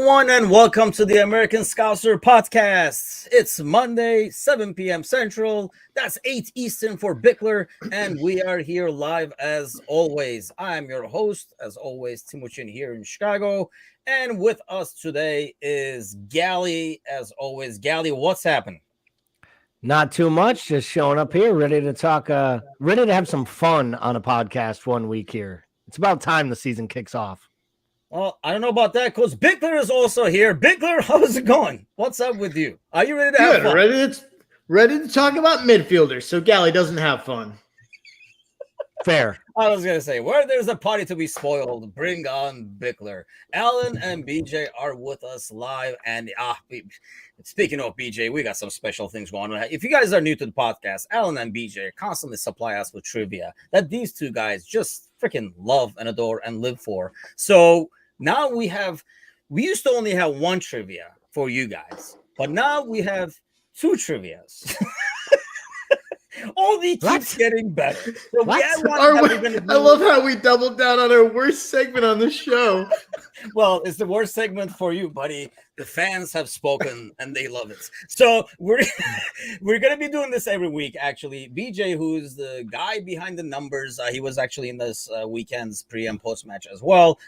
everyone, and welcome to the American Scouser Podcast. It's Monday, 7 p.m. Central. That's 8 Eastern for Bickler, and we are here live as always. I am your host, as always, Timuchin here in Chicago, and with us today is Gally, as always. Gally, what's happening? Not too much, just showing up here, ready to talk, ready to have some fun on a podcast 1 week here. It's about time the season kicks off. Well, I don't know about that because Bickler is also here. Bickler, how's it going? What's up with you? Are you ready to have fun? Ready to talk about midfielders so Gally doesn't have fun. Fair. I was going to say, where there's a party to be spoiled, bring on Bickler. Alan and BJ are with us live. And speaking of BJ, we got some special things going on. If you guys are new to the podcast, Alan and BJ constantly supply us with trivia that these two guys just freaking love and adore and live for. So now we used to only have one trivia for you guys, but now we have two trivias. All these keeps getting better. So I love how we doubled down on our worst segment on the show. Well, it's the worst segment for you, buddy. The fans have spoken and they love it. So we're going to be doing this every week, actually. BJ, who's the guy behind the numbers, he was actually in this weekend's pre and post match as well.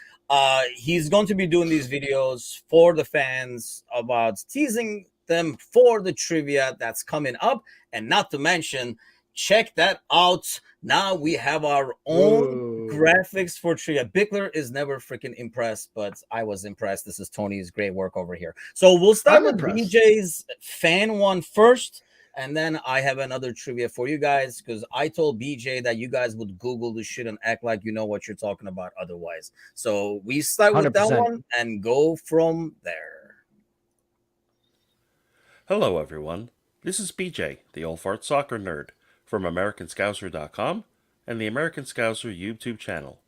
He's going to be doing these videos for the fans about teasing them for the trivia that's coming up. And not to mention, check that out. Now we have our own graphics for trivia. Bickler is never freaking impressed, but I was impressed. This is Tony's great work over here. So we'll start with BJ's fan one first, and then I have another trivia for you guys because I told BJ that you guys would Google this shit and act like you know what you're talking about otherwise. So we start with 100%. That one and go from there. Hello, everyone. This is BJ, the old fart soccer nerd, from AmericanScouser.com and the American Scouser YouTube channel,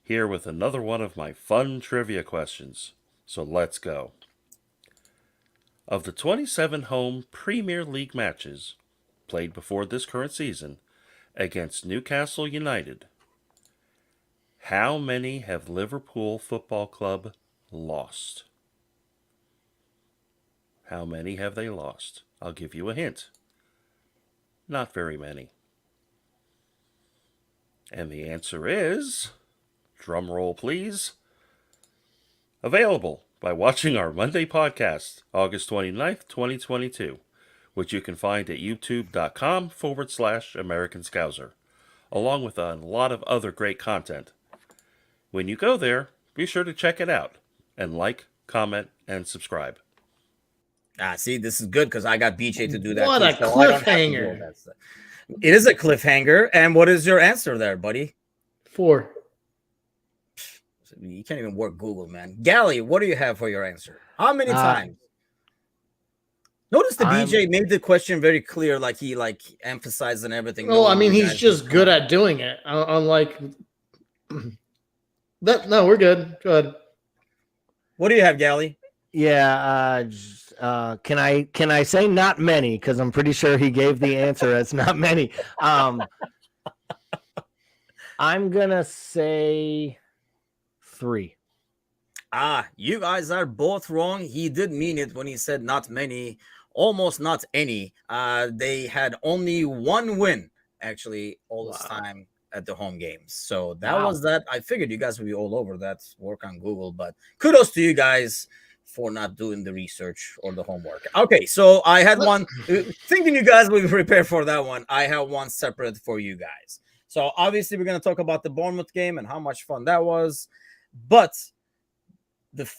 here with another one of my fun trivia questions. So let's go. Of the 27 home Premier League matches played before this current season against Newcastle United, how many have Liverpool Football Club lost? How many have they lost? I'll give you a hint. Not very many. And the answer is, drum roll please, available by watching our Monday podcast, August 29th, 2022, which you can find at youtube.com/American Scouser, along with a lot of other great content. When you go there, be sure to check it out and like, comment, and subscribe. See, this is good because I got BJ to do that. What a cliffhanger. It is a cliffhanger. And what is your answer there, buddy? 4. You can't even work Google, man. Gally, what do you have for your answer? How many times? Notice the BJ made the question very clear, like he emphasized and everything. Well, I mean, he's just good at doing it. Unlike that. No, we're good. Good. What do you have, Gally? Yeah, can I say not many, because I'm pretty sure he gave the answer as not many. I'm gonna say 3. You guys are both wrong. He did mean it when he said not many, almost not any. They had only one win actually all this time at the home games. So that was that. I figured you guys would be all over that work on Google, but kudos to you guys for not doing the research or the homework. Okay, so I had one, thinking you guys would be prepared for that one. I have one separate for you guys. So obviously we're going to talk about the Bournemouth game and how much fun that was. But this is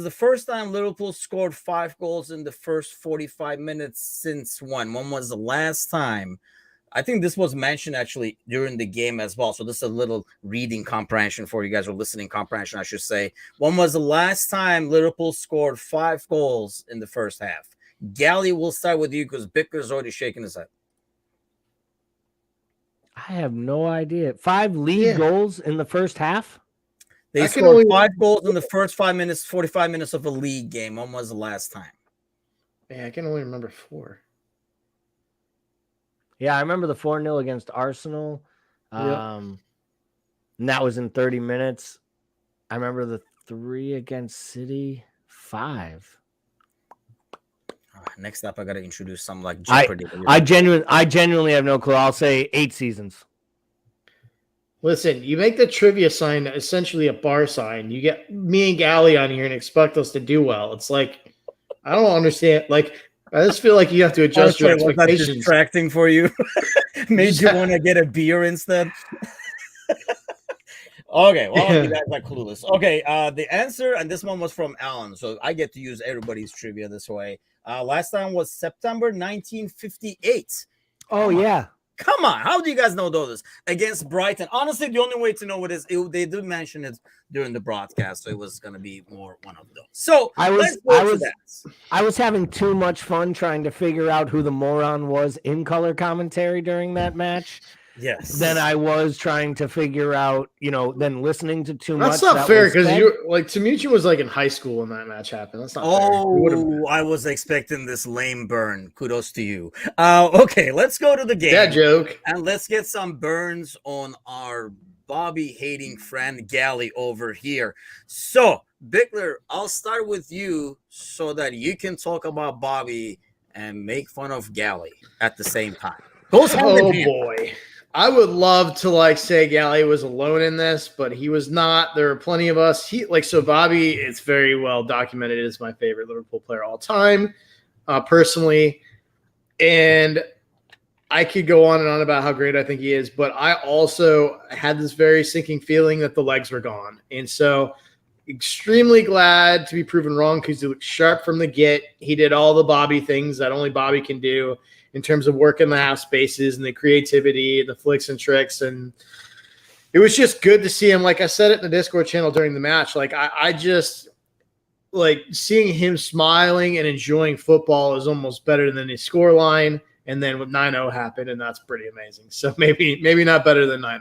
the first time Liverpool scored 5 goals in the first 45 minutes since when? When was the last time? I think this was mentioned actually during the game as well. So this is a little reading comprehension for you guys, or listening comprehension, I should say. When was the last time Liverpool scored 5 goals in the first half? Gally, we'll start with you because Bickler's already shaking his head. I have no idea. 5 league goals in the first half? They scored 5 goals in the first 45 minutes of a league game. When was the last time? Yeah, I can only remember 4. Yeah, I remember the 4-0 against Arsenal. And that was in 30 minutes. I remember the 3 against City, 5. Next up, I got to introduce some like I Jeopardy. genuinely have no clue. I'll say 8 seasons. Listen, you make the trivia sign essentially a bar sign. You get me and Gally on here and expect us to do well. It's like, I don't understand. Like, I just feel like you have to adjust your Was that expectations. distracting for you? Made you want to get a beer instead? Okay, well, you guys are clueless. Okay, the answer, and this one was from Alan, so I get to use everybody's trivia this way. Last time was September 1958. Oh, yeah. Come on, how do you guys know those? Against Brighton. Honestly, the only way to know it is they did mention it during the broadcast, so it was going to be more one of those. So I was having too much fun trying to figure out who the moron was in color commentary during that match. Yes. Then I was trying to figure out, then listening to too much. That's not fair because you like Tamuchin was like in high school when that match happened. That's not fair. I was expecting this lame burn. Kudos to you. Okay, let's go to the game. That joke. And let's get some burns on our Bobby hating friend Gally over here. So, Bickler, I'll start with you so that you can talk about Bobby and make fun of Gally at the same time. Oh boy. I would love to say Gally was alone in this, but he was not. There are plenty of us. Bobby, it's very well documented, is my favorite Liverpool player all time, personally. And I could go on and on about how great I think he is, but I also had this very sinking feeling that the legs were gone. And so extremely glad to be proven wrong because he looked sharp from the get. He did all the Bobby things that only Bobby can do in terms of working the half spaces and the creativity and the flicks and tricks. And it was just good to see him. Like I said it in the Discord channel during the match, I just seeing him smiling and enjoying football is almost better than his score line. And then with 9-0 happened, and that's pretty amazing. So maybe not better than 9-0.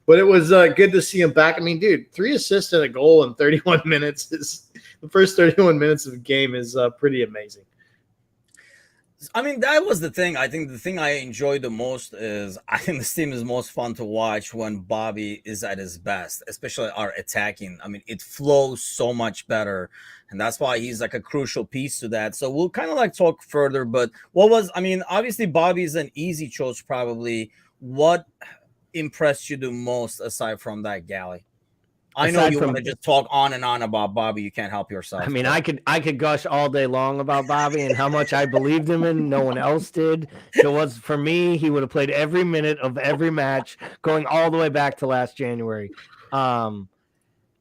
But it was good to see him back. I mean, dude, 3 assists and a goal in 31 minutes is the first 31 minutes of the game is pretty amazing. I mean, that was the thing. I think the thing I enjoyed the most is I think this team is most fun to watch when Bobby is at his best, especially our attacking. I mean, it flows so much better, and that's why he's like a crucial piece to that. So we'll kind of talk further, but obviously Bobby's an easy choice probably. What impressed you the most aside from that, Gally? I know you want to just talk on and on about Bobby. You can't help yourself. I mean, I could gush all day long about Bobby and how much I believed him in. No one else did. It was for me. He would have played every minute of every match, going all the way back to last January.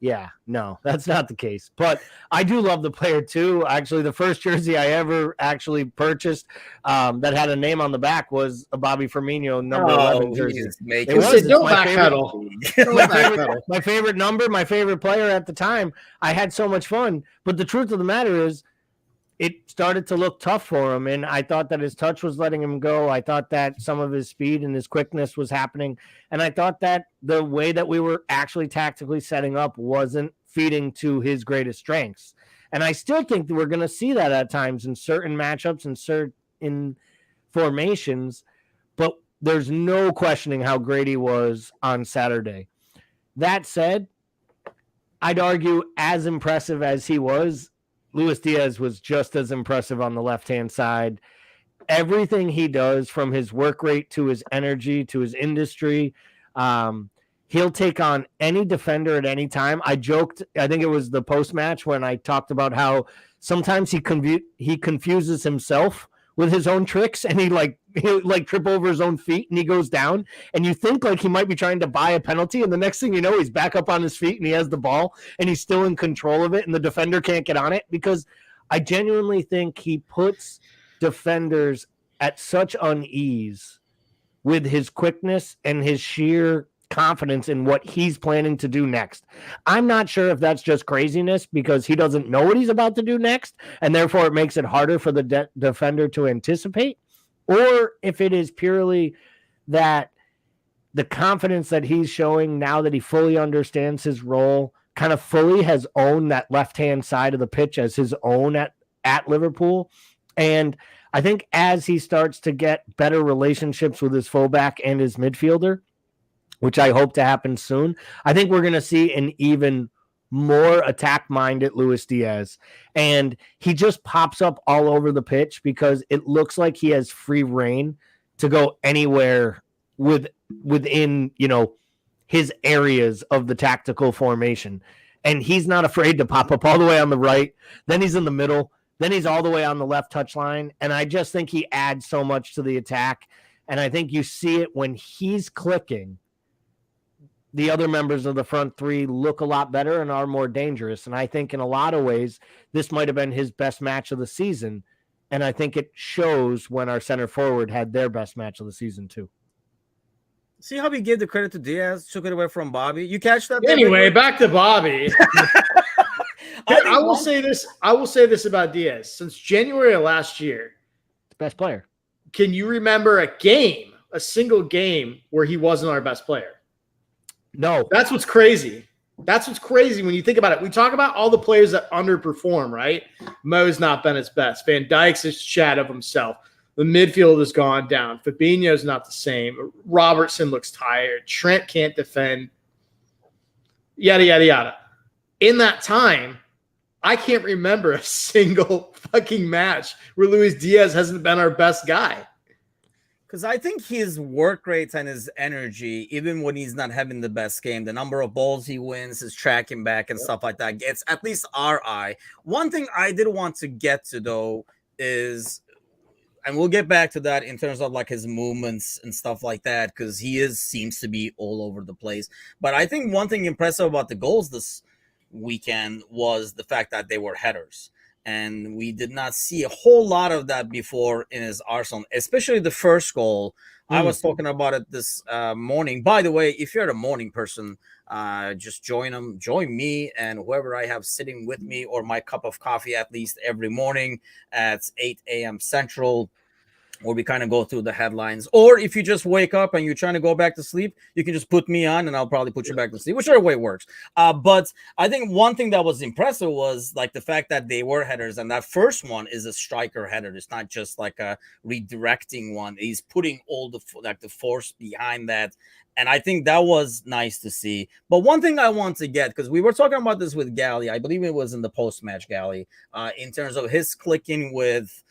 Yeah, no, that's not the case. But I do love the player too. Actually, the first jersey I ever actually purchased that had a name on the back was a Bobby Firmino number 11 jersey. My favorite number, my favorite player at the time. I had so much fun. But the truth of the matter is, it started to look tough for him, and I thought that his touch was letting him go. I thought that some of his speed and his quickness was happening, and I thought that the way that we were actually tactically setting up wasn't feeding to his greatest strengths. And I still think that we're going to see that at times in certain matchups and certain formations, but there's no questioning how great he was on Saturday. That said, I'd argue as impressive as he was, Luis Diaz was just as impressive on the left-hand side. Everything he does, from his work rate to his energy to his industry, he'll take on any defender at any time. I joked, I think it was the post-match when I talked about how sometimes he confuses himself with his own tricks, and he'll trip over his own feet and he goes down, and you think he might be trying to buy a penalty, and the next thing you know, he's back up on his feet and he has the ball and he's still in control of it, and the defender can't get on it, because I genuinely think he puts defenders at such unease with his quickness and his sheer confidence in what he's planning to do next. I'm not sure if that's just craziness because he doesn't know what he's about to do next, and therefore it makes it harder for the defender to anticipate, or if it is purely that the confidence that he's showing now that he fully understands his role, kind of fully has owned that left-hand side of the pitch as his own at Liverpool. And I think as he starts to get better relationships with his fullback and his midfielder, which I hope to happen soon, I think we're going to see an even more attack-minded Luis Diaz. And he just pops up all over the pitch because it looks like he has free reign to go anywhere within, his areas of the tactical formation. And he's not afraid to pop up all the way on the right. Then he's in the middle. Then he's all the way on the left touch line. And I just think he adds so much to the attack. And I think you see it when he's clicking. The other members of the front three look a lot better and are more dangerous. And I think in a lot of ways, this might have been his best match of the season. And I think it shows when our center forward had their best match of the season too. See how we gave the credit to Diaz, took it away from Bobby. You catch that? Anyway, back to Bobby. I will say this about Diaz. Since January of last year, best player. Can you remember a single game where he wasn't our best player? No. That's what's crazy. That's what's crazy when you think about it. We talk about all the players that underperform, right? Mo's not been his best. Van Dijk's a shadow of himself. The midfield has gone down. Fabinho's not the same. Robertson looks tired. Trent can't defend. Yada, yada, yada. In that time, I can't remember a single fucking match where Luis Diaz hasn't been our best guy. Because I think his work rate and his energy, even when he's not having the best game, the number of balls he wins, his tracking back and stuff like that gets at least our eye. One thing I did want to get to, though, is, and we'll get back to that in terms of like his movements and stuff like that, because he seems to be all over the place. But I think one thing impressive about the goals this weekend was the fact that they were headers. And we did not see a whole lot of that before in his arsenal, especially the first goal. I was talking about it this morning. By the way, if you're a morning person, just join me and whoever I have sitting with me, or my cup of coffee at least every morning at 8 a.m. Central, where we kind of go through the headlines. Or if you just wake up and you're trying to go back to sleep, you can just put me on and I'll probably put you back to sleep, whichever way works. But I think one thing that was impressive was like the fact that they were headers, and that first one is a striker header. It's not just like a redirecting one. He's putting all the force behind that. And I think that was nice to see. But one thing I want to get, because we were talking about this with Gally, I believe it was in the post-match Gally, in terms of his clicking with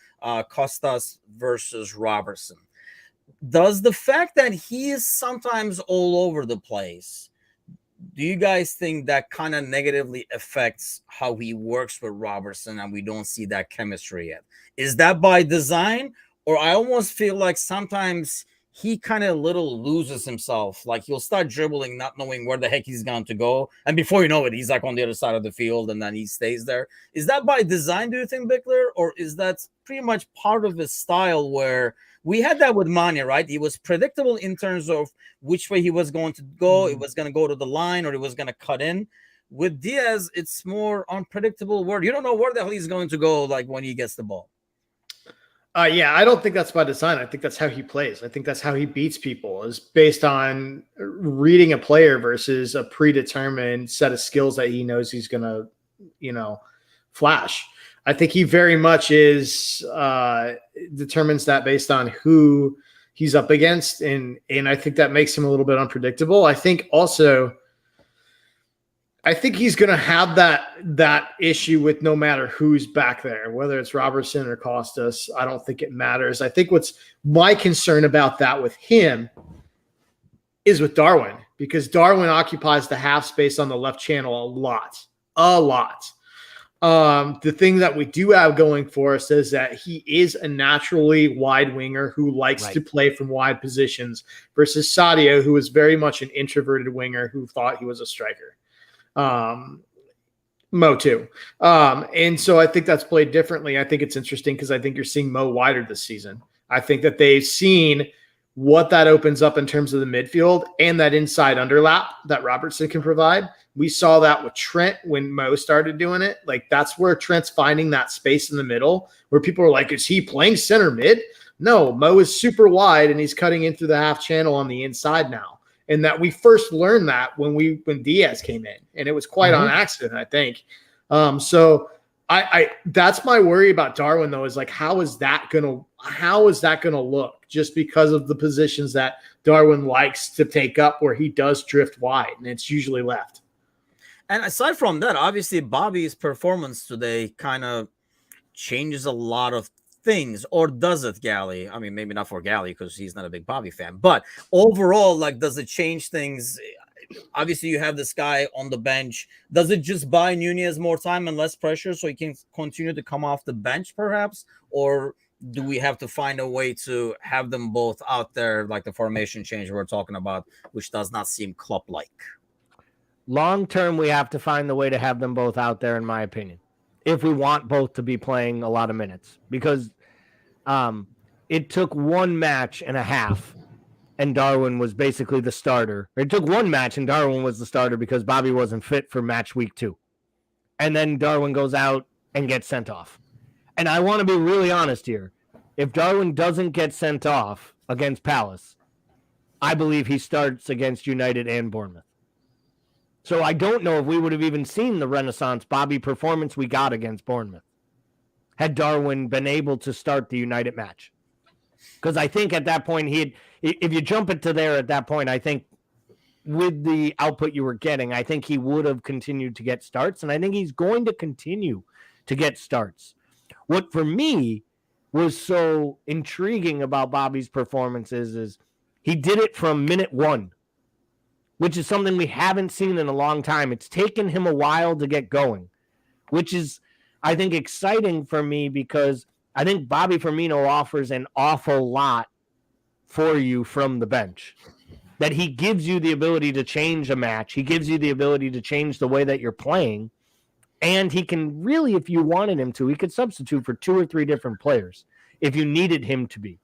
Costas versus Robertson. Does the fact that he is sometimes all over the place, do you guys think that kind of negatively affects how he works with Robertson and we don't see that chemistry yet? Is that by design? Or I almost feel like sometimes he kind of loses himself. Like he'll start dribbling, not knowing where the heck he's going to go. And before you know it, he's like on the other side of the field and then he stays there. Is that by design, do you think, Bickler? Or is that pretty much part of his style where we had that with Mane, right? He was predictable in terms of which way he was going to go. It was going to go to the line or it was going to cut in. With Diaz, it's more unpredictable where you don't know where the hell he's going to go, like when he gets the ball. Yeah, I don't think that's by design. I think that's how he plays. I think that's how he beats people, is based on reading a player versus a predetermined set of skills that he knows he's going to, flash. I think he very much determines that based on who he's up against. And I think that makes him a little bit unpredictable. I think he's going to have that issue with no matter who's back there, whether it's Robertson or Costas. I don't think it matters. I think what's my concern about that with him is with Darwin, because Darwin occupies the half space on the left channel a lot. The thing that we do have going for us is that he is a naturally wide winger who likes to play from wide positions versus Sadio, who is very much an introverted winger who thought he was a striker. Mo too. And so I think that's played differently. I think it's interesting because I think you're seeing Mo wider this season. I think that they've seen what that opens up in terms of the midfield and that inside underlap that Robertson can provide. We saw that with Trent when Mo started doing it. Like that's where Trent's finding that space in the middle where people are like, is he playing center mid? No, Mo is super wide and he's cutting in through the half channel on the inside now. And that we first learned that when Diaz came in, and it was quite on accident, I think. So I that's my worry about Darwin though, is like how is that gonna look, just because of the positions that Darwin likes to take up where he does drift wide, and it's usually left. And aside from that, obviously Bobby's performance today kind of changes a lot of things, or does it, Gally? I mean, maybe not for Gally because he's not a big Bobby fan, but overall, like, does it change things? Obviously, you have this guy on the bench. Does it just buy Nunez more time and less pressure so he can continue to come off the bench, perhaps? Or do we have to find a way to have them both out there, like the formation change we're talking about, which does not seem Klopp-like? Long term, we have to find the way to have them both out there, in my opinion, if we want both to be playing a lot of minutes. Because it took 1 match and a half, and Darwin was basically the starter. It took 1 match, and Darwin was the starter because Bobby wasn't fit for match week 2. And then Darwin goes out and gets sent off. And I want to be really honest here. If Darwin doesn't get sent off against Palace, I believe he starts against United and Bournemouth. So I don't know if we would have even seen the Renaissance Bobby performance we got against Bournemouth had Darwin been able to start the United match. Because I think at that point, if you jump it to there at that point, I think with the output you were getting, I think he would have continued to get starts, and I think he's going to continue to get starts. What for me was so intriguing about Bobby's performances is he did it from minute 1, which is something we haven't seen in a long time. It's taken him a while to get going, which is, I think, exciting for me because I think Bobby Firmino offers an awful lot for you from the bench. That he gives you the ability to change a match. He gives you the ability to change the way that you're playing. And he can really, if you wanted him to, he could substitute for 2 or 3 different players if you needed him to be.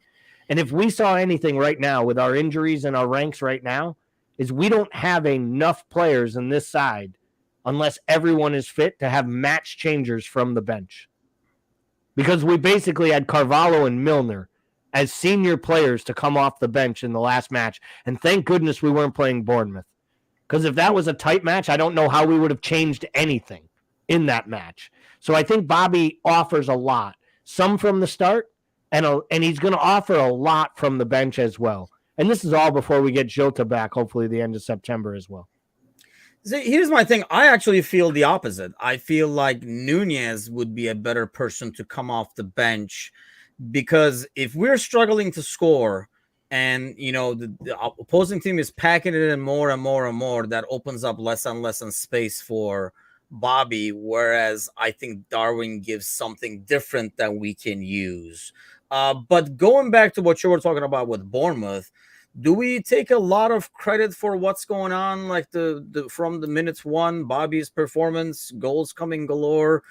And if we saw anything right now with our injuries and our ranks right now, is we don't have enough players in this side unless everyone is fit to have match changers from the bench. Because we basically had Carvalho and Milner as senior players to come off the bench in the last match. And thank goodness we weren't playing Bournemouth. Because if that was a tight match, I don't know how we would have changed anything in that match. So I think Bobby offers a lot. Some from the start, and he's going to offer a lot from the bench as well. And this is all before we get Jota back, hopefully the end of September as well. See, here's my thing. I actually feel the opposite. I feel like Nunez would be a better person to come off the bench because if we're struggling to score and, you know, the opposing team is packing it in more and more and more, that opens up less and less space for Bobby, whereas I think Darwin gives something different that we can use. But going back to what you were talking about with Bournemouth, do we take a lot of credit for what's going on, like the from the minutes 1, Bobby's performance, goals coming galore,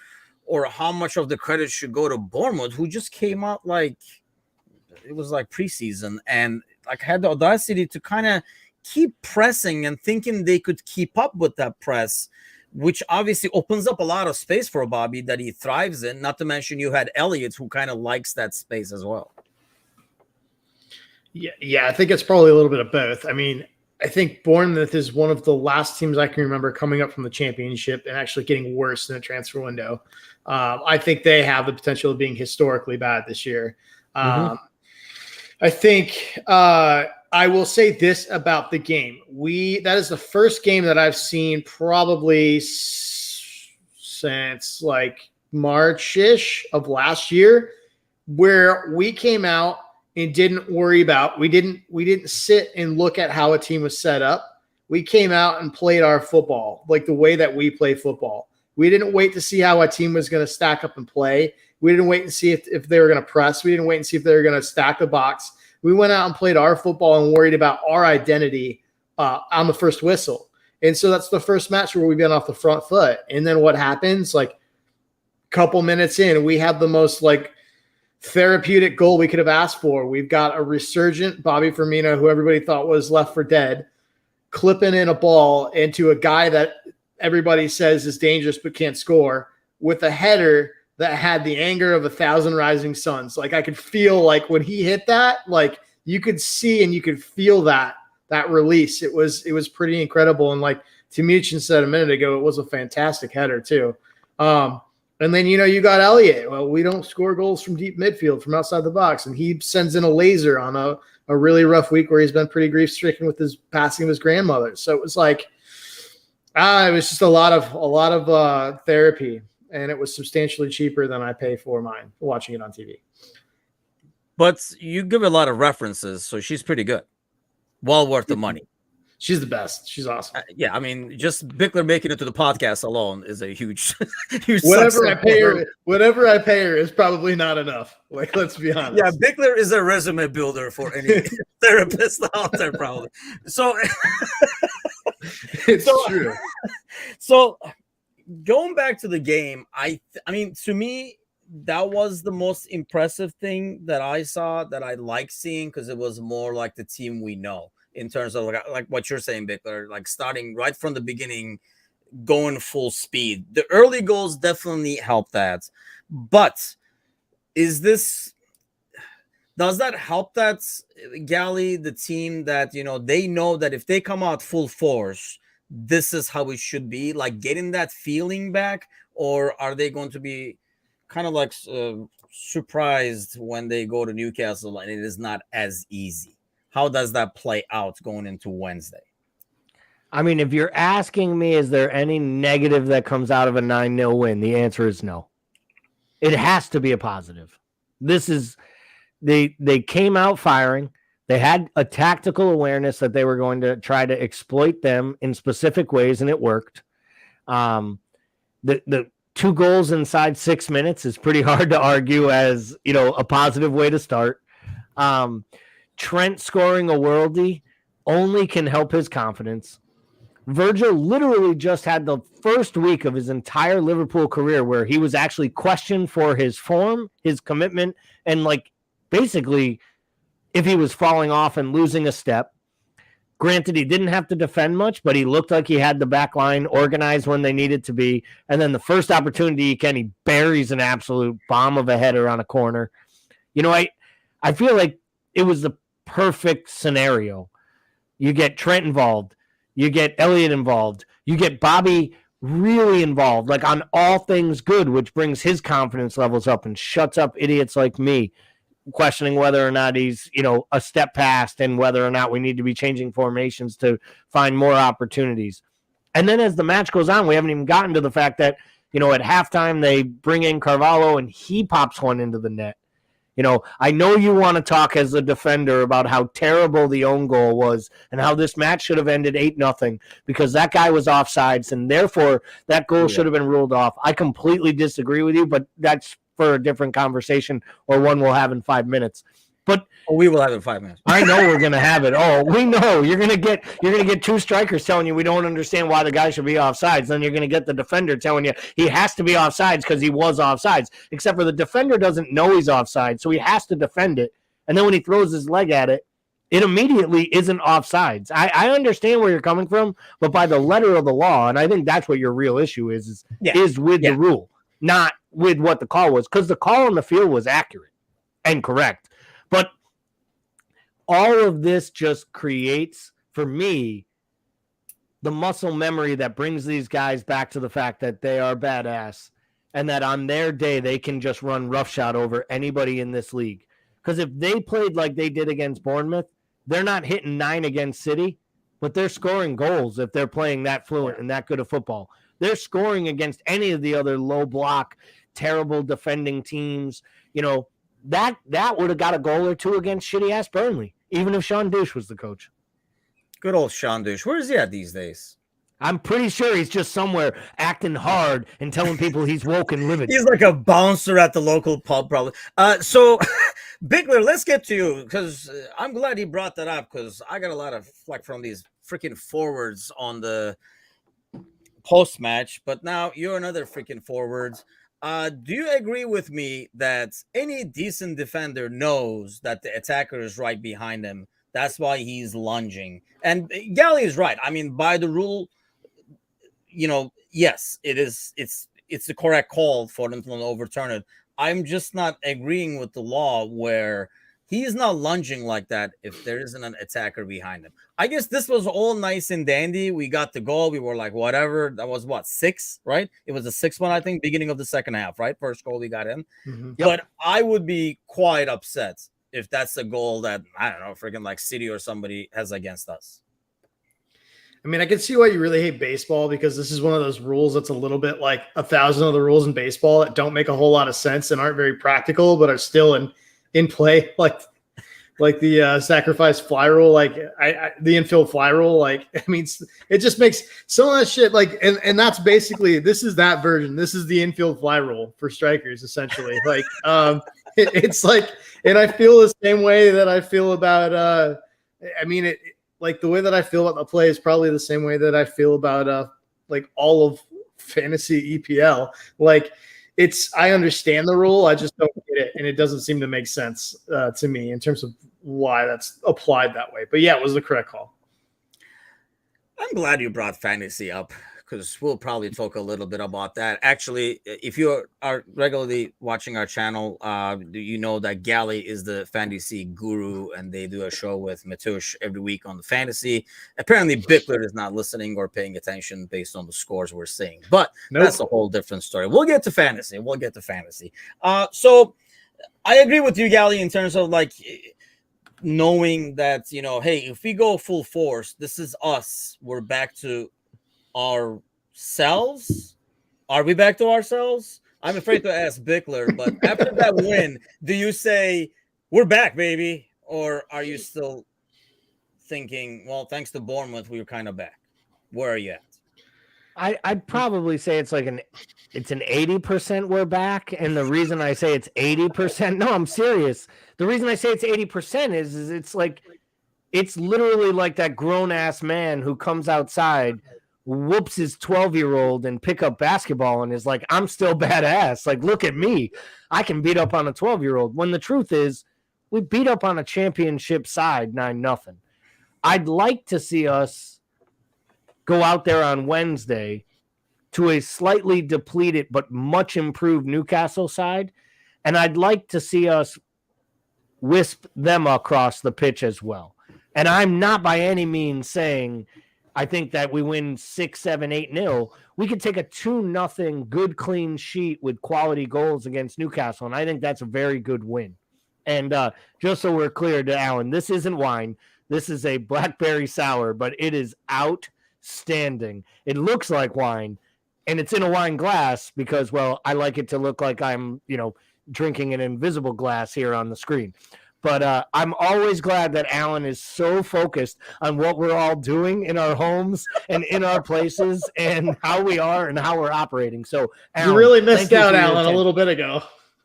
or how much of the credit should go to Bournemouth, who just came out like it was like preseason and like had the audacity to kind of keep pressing and thinking they could keep up with that press, which obviously opens up a lot of space for Bobby that he thrives in. Not to mention you had Elliott, who kind of likes that space as well. Yeah, I think it's probably a little bit of both. I mean, I think Bournemouth is one of the last teams I can remember coming up from the championship and actually getting worse in the transfer window. I think they have the potential of being historically bad this year. I think I will say this about the game. That is the first game that I've seen probably since like March-ish of last year where we came out and didn't worry about, we didn't sit and look at how a team was set up. We came out and played our football, like the way that we play football. We didn't wait to see how a team was going to stack up and play. We didn't wait and see if they were going to press. We didn't wait and see if they were going to stack the box. We went out and played our football and worried about our identity on the first whistle. And so that's the first match where we've been off the front foot. And then what happens, like a couple minutes in, we have the most like therapeutic goal we could have asked for. We've got a resurgent Bobby Firmino, who everybody thought was left for dead, clipping in a ball into a guy that everybody says is dangerous but can't score, with a header that had the anger of 1,000 rising suns. Like I could feel like when he hit that, like you could see and you could feel that release. It was pretty incredible. And like Timichin said a minute ago, it was a fantastic header too. And then, you know, you got Elliott. Well, we don't score goals from deep midfield, from outside the box. And he sends in a laser on a really rough week where he's been pretty grief-stricken with his passing of his grandmother. So it was like, It was just a lot of therapy, and it was substantially cheaper than I pay for mine watching it on TV. But you give a lot of references, so she's pretty good. Well worth the money. She's the best. She's awesome. Yeah, I mean, just Bickler making it to the podcast alone is a huge, huge. Whatever I pay her is probably not enough. Like, let's be honest. Yeah, Bickler is a resume builder for any therapist out there, probably. So it's true. So going back to the game, I mean, to me, that was the most impressive thing that I saw that I like seeing, because it was more like the team we know. In terms of like what you're saying, Bickler, like starting right from the beginning, going full speed. The early goals definitely help that. But does that help that, Gally, the team that, they know that if they come out full force, this is how it should be, like getting that feeling back? Or are they going to be kind of like surprised when they go to Newcastle and it is not as easy? How does that play out going into Wednesday? I mean, if you're asking me, is there any negative that comes out of a 9-0 win? The answer is no. It has to be a positive. They came out firing. They had a tactical awareness that they were going to try to exploit them in specific ways, and it worked. The 2 goals inside 6 minutes is pretty hard to argue as, a positive way to start. Trent scoring a worldie only can help his confidence. Virgil literally just had the first week of his entire Liverpool career where he was actually questioned for his form, his commitment, and like basically if he was falling off and losing a step. Granted, he didn't have to defend much, but he looked like he had the back line organized when they needed to be. And then the first opportunity he buries an absolute bomb of a header on a corner. I feel like it was the perfect scenario. You get Trent involved, you get Elliott involved, you get Bobby really involved, like on all things good, which brings his confidence levels up and shuts up idiots like me questioning whether or not he's, a step past and whether or not we need to be changing formations to find more opportunities. And then as the match goes on, we haven't even gotten to the fact that, at halftime they bring in Carvalho and he pops one into the net. I know you want to talk as a defender about how terrible the own goal was and how this match should have ended 8-0 because that guy was offsides and therefore that goal should have been ruled off. I completely disagree with you, but that's for a different conversation or one we'll have in 5 minutes. But we will have it in 5 minutes. I know we're gonna have it. Oh, we know you're gonna get 2 strikers telling you we don't understand why the guy should be offsides. Then you're gonna get the defender telling you he has to be offsides because he was offsides. Except for the defender doesn't know he's offside, so he has to defend it. And then when he throws his leg at it, it immediately isn't offsides. I understand where you're coming from, but by the letter of the law, and I think that's what your real issue is with the rule, not with what the call was, because the call on the field was accurate and correct. But all of this just creates, for me, the muscle memory that brings these guys back to the fact that they are badass and that on their day they can just run roughshod over anybody in this league. Because if they played like they did against Bournemouth, they're not hitting 9 against City, but they're scoring goals if they're playing that fluent and that good of football. They're scoring against any of the other low block, terrible defending teams. That would have got a goal or 2 against shitty-ass Burnley, even if Sean Douche was the coach. Good old Sean Douche. Where is he at these days? I'm pretty sure he's just somewhere acting hard and telling people he's woke and living. He's like a bouncer at the local pub, probably. So, Bickler, let's get to you, because I'm glad he brought that up, because I got a lot of flack from these freaking forwards on the post-match, but now you're another freaking forwards. Do you agree with me that any decent defender knows that the attacker is right behind him? That's why he's lunging. And Gally is right. I mean, by the rule, yes, it is. It's the correct call for them to overturn it. I'm just not agreeing with the law where he is not lunging like that if there isn't an attacker behind him. I guess this was all nice and dandy. We got the goal. We were like, whatever. That was 6, right? It was the 6th one, I think, beginning of the second half, right? First goal we got in. Mm-hmm. But I would be quite upset if that's a goal that, I don't know, freaking like City or somebody has against us. I mean, I can see why you really hate baseball, because this is one of those rules that's a little bit like 1,000 other rules in baseball that don't make a whole lot of sense and aren't very practical, but are still in play. Like the sacrifice fly rule, the infield fly rule. Like, I mean, it just makes some of that shit like, and that's basically, this is that version. This is the infield fly rule for strikers, essentially. Like, it's like, and I feel the same way that I feel about, like the way that I feel about the play is probably the same way that I feel about like all of fantasy EPL. Like, I understand the rule, I just don't get it, and it doesn't seem to make sense to me in terms of why that's applied that way. But yeah, it was the correct call. I'm glad you brought fantasy up, because we'll probably talk a little bit about that. Actually, if you are regularly watching our channel, you know that Gally is the fantasy guru, and they do a show with Matush every week on the fantasy. Apparently, Bickler is not listening or paying attention based on the scores we're seeing, but that's a whole different story. We'll get to fantasy. So I agree with you, Gally, in terms of like knowing that, hey, if we go full force, this is us. We're back to ourselves. Are we back to ourselves? I'm afraid to ask Bickler, but after that win, do you say we're back, baby, or are you still thinking, well, thanks to Bournemouth, we were kind of back? Where are you at? I'd probably say it's an 80% we're back, and the reason I say it's 80%, no, I'm serious. The reason I say it's 80% is it's like, it's literally like that grown ass man who comes outside, whoops his 12-year-old and pick up basketball and is like, I'm still badass. Like, look at me. I can beat up on a 12-year-old. When the truth is, we beat up on a championship side 9-0. I'd like to see us go out there on Wednesday to a slightly depleted but much improved Newcastle side, and I'd like to see us wisp them across the pitch as well. And I'm not by any means saying I think that we win 6, 7, 8-0. We could take a 2-0 good clean sheet with quality goals against Newcastle, and I think that's a very good win. And just so we're clear to Alan, this isn't wine. This is a blackberry sour, but it is outstanding. It looks like wine, and it's in a wine glass because, well, I like it to look like I'm, drinking an invisible glass here on the screen. But I'm always glad that Alan is so focused on what we're all doing in our homes and in our places and how we are and how we're operating. So, Alan, you really missed out, Alan, a little bit ago.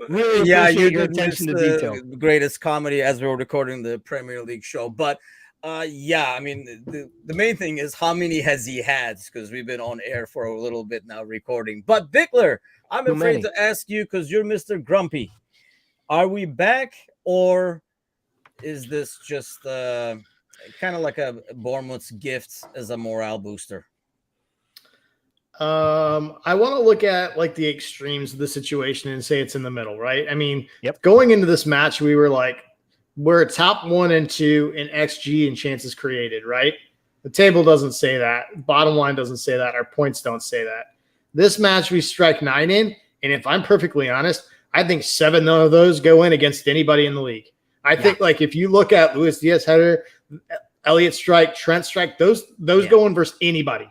Really appreciate your attention to detail. Greatest comedy as we were recording the Premier League show. But yeah, I mean, the main thing is how many has he had? Because we've been on air for a little bit now recording. But Bickler, I'm afraid to ask you because you're Mr. Grumpy. Are we back, or is this just kind of like a Bournemouth's gift as a morale booster? I want to look at like the extremes of the situation and say it's in the middle, right? I mean, Going into this match, we were like, we're top 1 and 2 in XG and chances created, right? The table doesn't say that. Bottom line doesn't say that. Our points don't say that. This match, we strike 9 in, and if I'm perfectly honest, I think 7 of those go in against anybody in the league. I think like if you look at Luis Diaz header, Elliott strike, Trent strike, those go in versus anybody.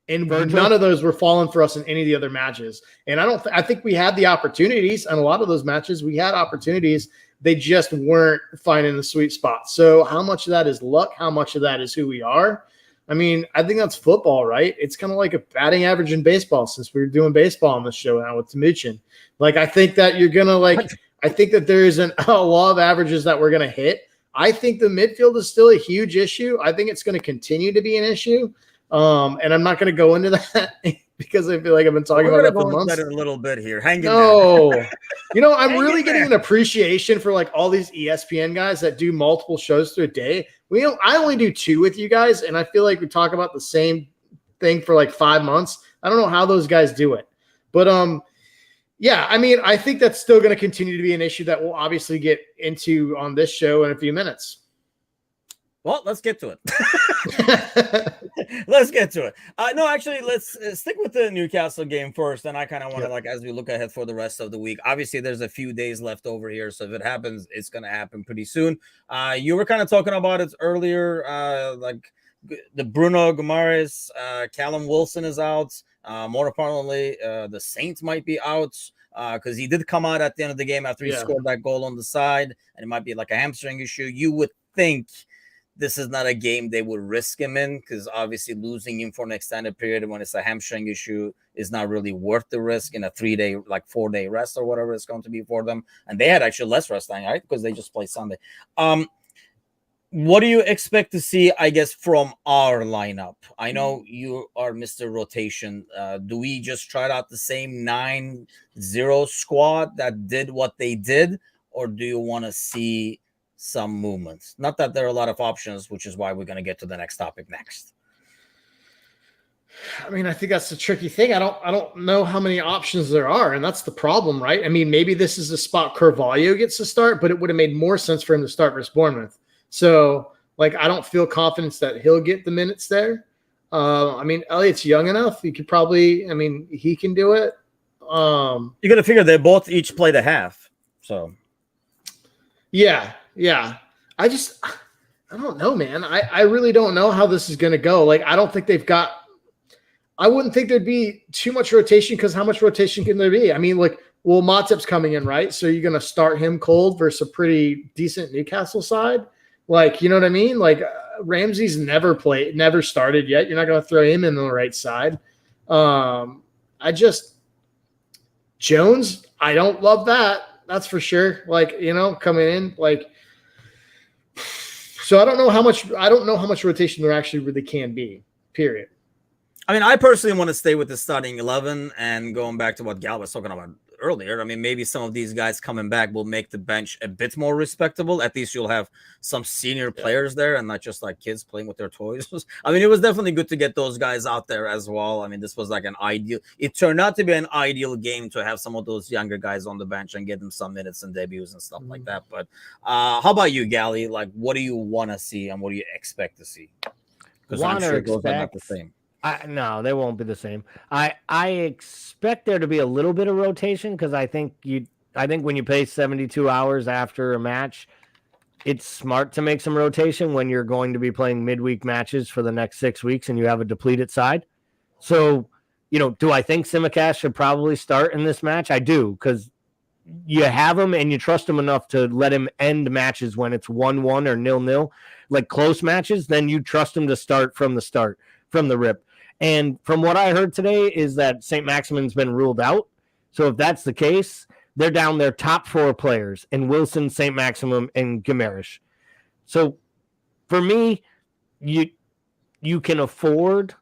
And none of those were falling for us in any of the other matches. And I think we had the opportunities, and a lot of those matches we had opportunities. They just weren't finding the sweet spot. So how much of that is luck? How much of that is who we are? I mean, I think that's football, right? It's kind of like a batting average in baseball, since we were doing baseball on the show now with Timuchin. Like, I think that you're going to I think that there is a law of averages that we're going to hit. I think the midfield is still a huge issue. I think it's going to continue to be an issue. And I'm not going to go into that because I feel like I've been talking about it for months. A little bit here. Hang in there. I'm really getting an appreciation for like all these ESPN guys that do multiple shows through a day. I only do 2 with you guys, and I feel like we talk about the same thing for like 5 months. I don't know how those guys do it, but yeah, I mean, I think that's still going to continue to be an issue that we'll obviously get into on this show in a few minutes. Well, let's get to it. Let's get to it. No, actually, let's stick with the Newcastle game first. And I kind of want to, as we look ahead for the rest of the week, obviously there's a few days left over here. So if it happens, it's going to happen pretty soon. You were kind of talking about it earlier, the Bruno Guimaraes, Callum Wilson is out. More importantly, the Saints might be out because he did come out at the end of the game after he scored that goal on the side, and it might be like a hamstring issue. You would think this is not a game they would risk him in, because obviously losing him for an extended period when it's a hamstring issue is not really worth the risk in a 3-day, like 4-day rest or whatever it's going to be for them. And they had actually less rest time, right? Because they just play Sunday. What do you expect to see, I guess, from our lineup? I know you are Mr. Rotation. Do we just try out the same 9-0 squad that did what they did, or do you want to see some movements? Not that there are a lot of options, which is why we're going to get to the next topic next. I mean, I think that's the tricky thing. I don't know how many options there are, and that's the problem, right? I mean, maybe this is the spot Carvalho gets to start, but it would have made more sense for him to start versus Bournemouth. So, like, I don't feel confidence that he'll get the minutes there. I mean, Elliott's young enough. He could probably, I mean, he can do it. You got to figure they both each played a half. So, yeah. I don't know, man. I really don't know how this is going to go. Like, I don't think they've got – I wouldn't think there'd be too much rotation, because how much rotation can there be? I mean, like, well, Matip's coming in, right? So you're going to start him cold versus a pretty decent Newcastle side? Like, you know what I mean? Like, Ramsey's never started yet. You're not going to throw him in on the right side. Jones, I don't love that. That's for sure. Like, you know, coming in, like, so I don't know how much rotation there actually really can be, period. I mean, I personally want to stay with the starting 11, and going back to what Gal was talking about earlier, I mean, maybe some of these guys coming back will make the bench a bit more respectable. At least you'll have some senior players there and not just like kids playing with their toys. I mean, it was definitely good to get those guys out there as well. I mean, this was like it turned out to be an ideal game to have some of those younger guys on the bench and get them some minutes and debuts and stuff like that. But how about you, Gally? Like, what do you want to see and what do you expect to see? Because I'm sure those are not the same. No, they won't be the same. I expect there to be a little bit of rotation, because I think when you play 72 hours after a match, it's smart to make some rotation when you're going to be playing midweek matches for the next 6 weeks and you have a depleted side. So, you know, do I think Tsimikas should probably start in this match? I do, because you have him and you trust him enough to let him end matches when it's 1-1 or 0-0, like close matches. Then you trust him to start from the rip. And from what I heard today is that St. Maximin's been ruled out. So if that's the case, they're down their top 4 players in Wilson, St. Maximin, and Guimaraes. So for me, you can afford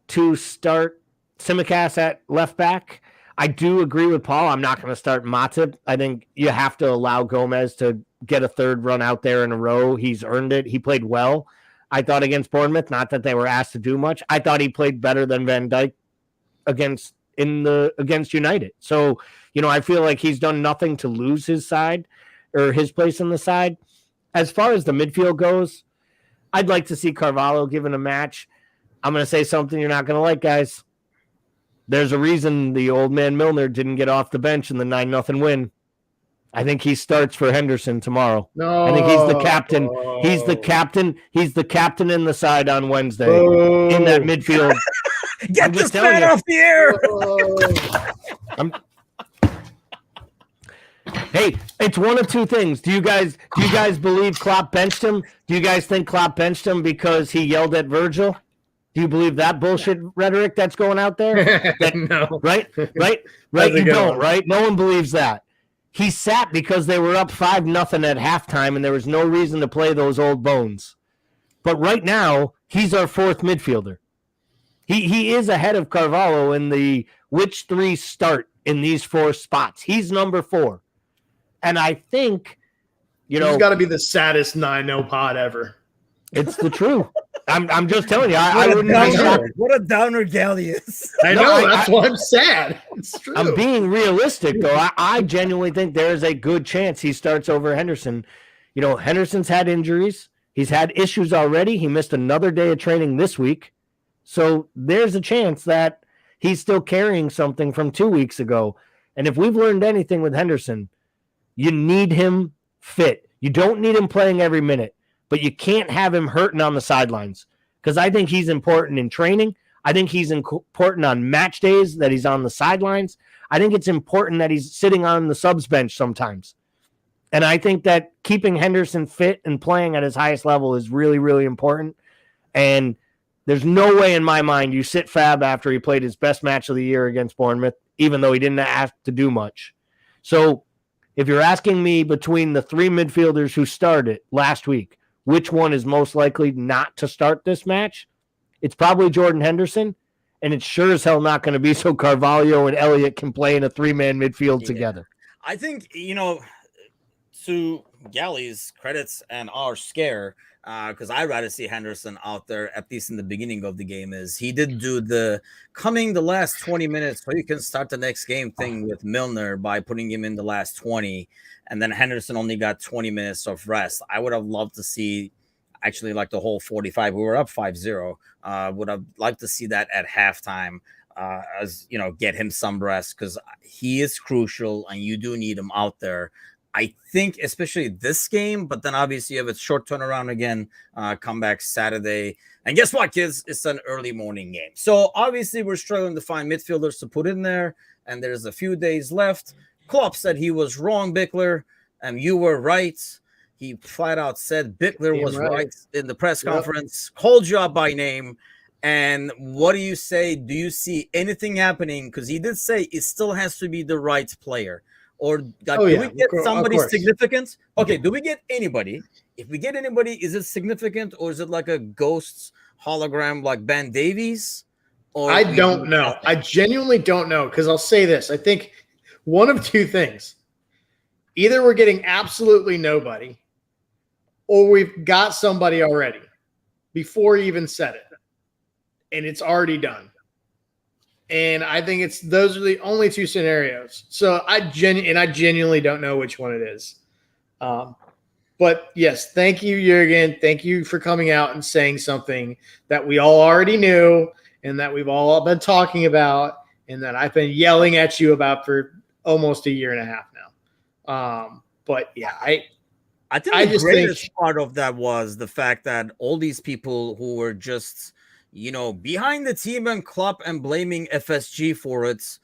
to start Tsimikas at left back. I do agree with Paul. I'm not going to start Matip. I think you have to allow Gomez to get a third run out there in a row. He's earned it. He played well, I thought, against Bournemouth. Not that they were asked to do much. I thought he played better than Van Dijk against United. So, you know, I feel like he's done nothing to lose his side or his place in the side. As far as the midfield goes, I'd like to see Carvalho given a match. I'm going to say something you're not going to like, guys. There's a reason the old man Milner didn't get off the bench in the 9-0 win. I think he starts for Henderson tomorrow. No. I think he's the captain. He's the captain. He's the captain in the side on Wednesday in that midfield. Get this man off the air. Hey, it's one of two things. Do you guys believe Klopp benched him? Do you guys think Klopp benched him because he yelled at Virgil? Do you believe that bullshit rhetoric that's going out there? No. Right? You don't, right? No one believes that. He sat because they were up 5-0 at halftime, and there was no reason to play those old bones. But right now, he's our 4th midfielder. He is ahead of Carvalho in the which 3 start in these 4 spots. He's number 4. And I think, you know, he's got to be the saddest 9-0 pod ever. It's the truth. I'm just telling you. I wouldn't be shocked. What a downer Gally is. I know. That's why I'm sad. It's true. I'm being realistic, though. I genuinely think there is a good chance he starts over Henderson. You know, Henderson's had injuries. He's had issues already. He missed another day of training this week. So there's a chance that he's still carrying something from 2 weeks ago. And if we've learned anything with Henderson, you need him fit. You don't need him playing every minute. But you can't have him hurting on the sidelines, because I think he's important in training. I think he's important on match days, that he's on the sidelines. I think it's important that he's sitting on the subs bench sometimes. And I think that keeping Henderson fit and playing at his highest level is really, really important. And there's no way in my mind you sit Fab after he played his best match of the year against Bournemouth, even though he didn't have to do much. So if you're asking me between the three midfielders who started last week, which one is most likely not to start this match, it's probably Jordan Henderson, and it's sure as hell not going to be so Carvalho and Elliott can play in a three-man midfield together. I think, to Galley's credits and our scare, because I'd rather see Henderson out there, at least in the beginning of the game, is he did do the last 20 minutes so you can start the next game thing with Milner by putting him in the last 20, and then Henderson only got 20 minutes of rest. I would have loved to see actually like the whole 45. We were up 5-0. Would have liked to see that at halftime, get him some rest, because he is crucial and you do need him out there. I think especially this game, but then obviously you have a short turnaround again, come back Saturday. And guess what, kids? It's an early morning game. So obviously we're struggling to find midfielders to put in there, and there's a few days left. Klopp said he was wrong, Bickler, and you were right. He flat out said Bickler was right in the press conference, called you out by name. And what do you say? Do you see anything happening? Because he did say it still has to be the right player. Or do we get somebody significant? Okay, do we get anybody? If we get anybody, is it significant, or is it like a ghost hologram like Ben Davies? Or I don't know. I genuinely don't know, because I'll say this. I think one of two things. Either we're getting absolutely nobody, or we've got somebody already before he even said it, and it's already done. And I think those are the only two scenarios. So I genuinely don't know which one it is. But yes, thank you, Jurgen. Thank you for coming out and saying something that we all already knew and that we've all been talking about and that I've been yelling at you about for almost a year and a half now. But yeah, I think the greatest part of that was the fact that all these people who were just behind the team and Klopp and blaming FSG for it.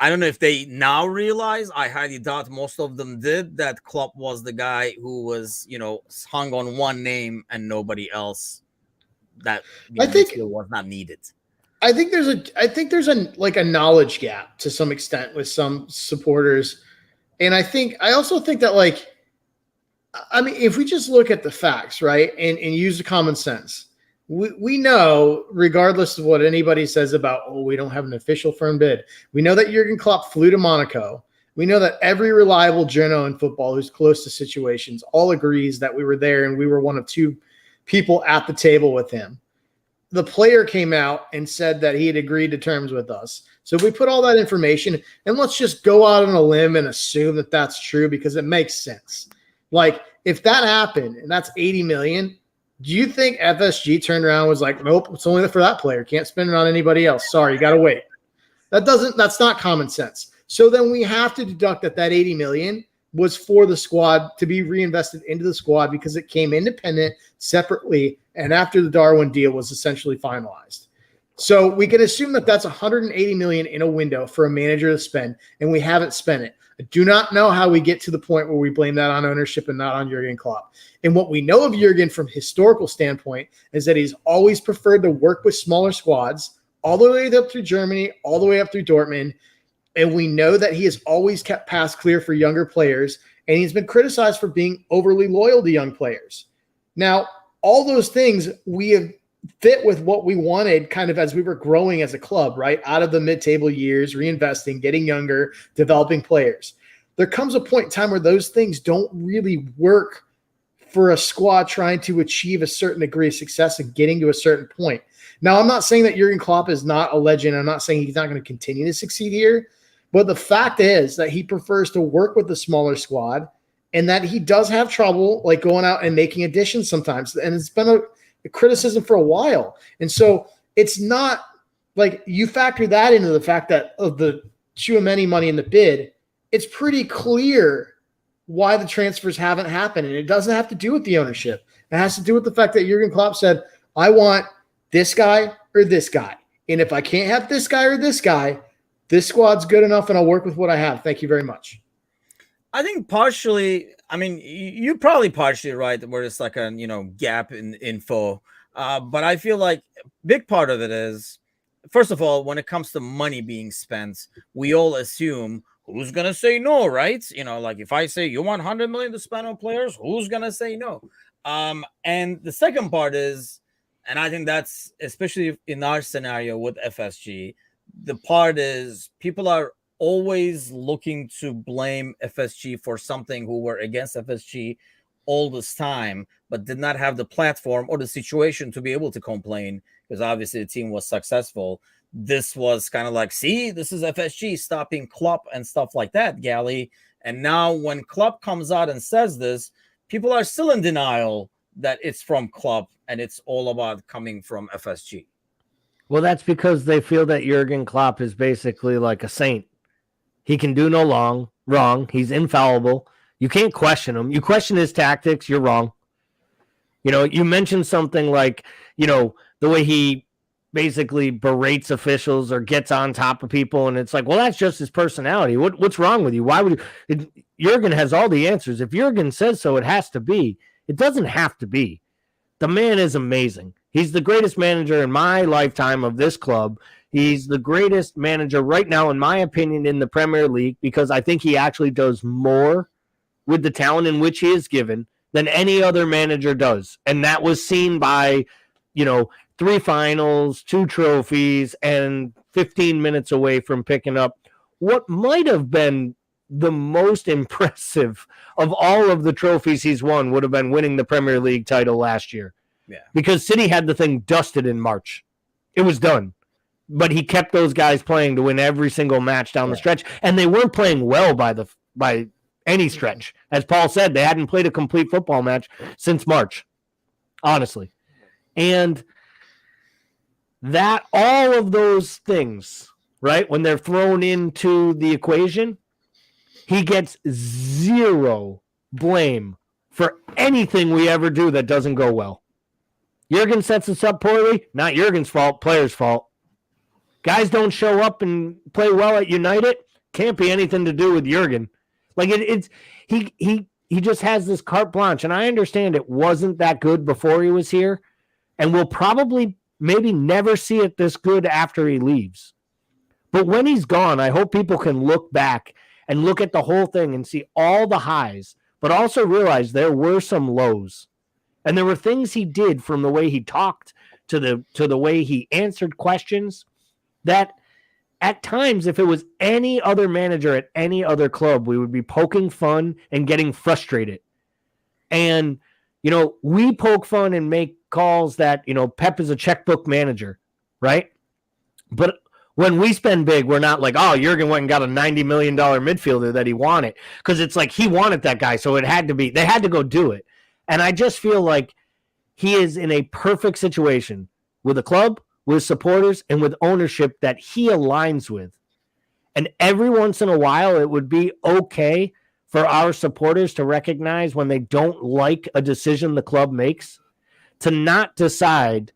I don't know if they now realize, I highly doubt most of them did, that Klopp was the guy who was, hung on one name and nobody else that I think was not needed. I think there's a knowledge gap to some extent with some supporters. And I also think that if we just look at the facts, right, and use the common sense, we know, regardless of what anybody says about, we don't have an official firm bid. We know that Jurgen Klopp flew to Monaco. We know that every reliable journo in football who's close to situations all agrees that we were there and we were one of two people at the table with him. The player came out and said that he had agreed to terms with us. So we put all that information, and let's just go out on a limb and assume that that's true, because it makes sense. If that happened and that's 80 million, do you think FSG turned around and was like, nope, it's only for that player. Can't spend it on anybody else. Sorry, you got to wait. That's not common sense. So then we have to deduct that 80 million was for the squad to be reinvested into the squad, because it came independent, separately, and after the Darwin deal was essentially finalized. So we can assume that that's 180 million in a window for a manager to spend, and we haven't spent it. I do not know how we get to the point where we blame that on ownership and not on Jurgen Klopp. And what we know of Jurgen from historical standpoint is that he's always preferred to work with smaller squads, all the way up through Germany, all the way up through Dortmund. And we know that he has always kept paths clear for younger players, and he's been criticized for being overly loyal to young players. Now, all those things we have fit with what we wanted kind of as we were growing as a club, right? Out of the mid-table years, reinvesting, getting younger, developing players. There comes a point in time where those things don't really work for a squad trying to achieve a certain degree of success and getting to a certain point. Now, I'm not saying that Jurgen Klopp is not a legend. I'm not saying he's not going to continue to succeed here. But the fact is that he prefers to work with the smaller squad, and that he does have trouble going out and making additions sometimes. And it's been a criticism for a while. And so it's not you factor that into the fact that of the Tchouaméni money in the bid, it's pretty clear why the transfers haven't happened. And it doesn't have to do with the ownership. It has to do with the fact that Jurgen Klopp said, I want this guy or this guy. And if I can't have this guy or this guy, this squad's good enough and I'll work with what I have. Thank you very much. I think partially, I mean, you're probably partially right where it's like a, gap in info. But I feel like a big part of it is, first of all, when it comes to money being spent, we all assume who's going to say no, right? Like if I say you want 100 million to spend on players, who's going to say no? And the second part is, and I think that's especially in our scenario with FSG, the part is people are always looking to blame FSG for something who were against FSG all this time, but did not have the platform or the situation to be able to complain because obviously the team was successful. This was kind of like, see, this is FSG stopping Klopp and stuff like that, Gally. And now when Klopp comes out and says this, people are still in denial that it's from Klopp and it's all about coming from FSG. Well, that's because they feel that Jurgen Klopp is basically like a saint. He can do no wrong. He's infallible. You can't question him. You question his tactics, you're wrong. You mentioned something like, the way he basically berates officials or gets on top of people, and it's like, well, that's just his personality. What's wrong with you? Why would you? Jurgen has all the answers. If Jurgen says so, it has to be. It doesn't have to be. The man is amazing. He's the greatest manager in my lifetime of this club. He's the greatest manager right now, in my opinion, in the Premier League, because I think he actually does more with the talent in which he is given than any other manager does. And that was seen by, 3 finals, 2 trophies, and 15 minutes away from picking up what might have been the most impressive of all of the trophies he's won would have been winning the Premier League title last year. Yeah. Because City had the thing dusted in March. It was done. But he kept those guys playing to win every single match down the stretch. And they weren't playing well by any stretch. As Paul said, they hadn't played a complete football match since March, honestly. And that all of those things, right, when they're thrown into the equation, he gets zero blame for anything we ever do that doesn't go well. Jurgen sets us up poorly, not Jurgen's fault, players' fault. Guys don't show up and play well at United, can't be anything to do with Jurgen. Like he just has this carte blanche, and I understand it wasn't that good before he was here, and we'll probably maybe never see it this good after he leaves. But when he's gone, I hope people can look back and look at the whole thing and see all the highs, but also realize there were some lows. And there were things he did, from the way he talked to the way he answered questions, that at times, if it was any other manager at any other club, we would be poking fun and getting frustrated. And, we poke fun and make calls that, Pep is a checkbook manager, right? But when we spend big, we're not like, oh, Jurgen went and got a $90 million midfielder that he wanted. Because it's like he wanted that guy, so they had to go do it. And I just feel like he is in a perfect situation with a club, with supporters, and with ownership that he aligns with. And every once in a while, it would be okay for our supporters to recognize when they don't like a decision the club makes, to not decide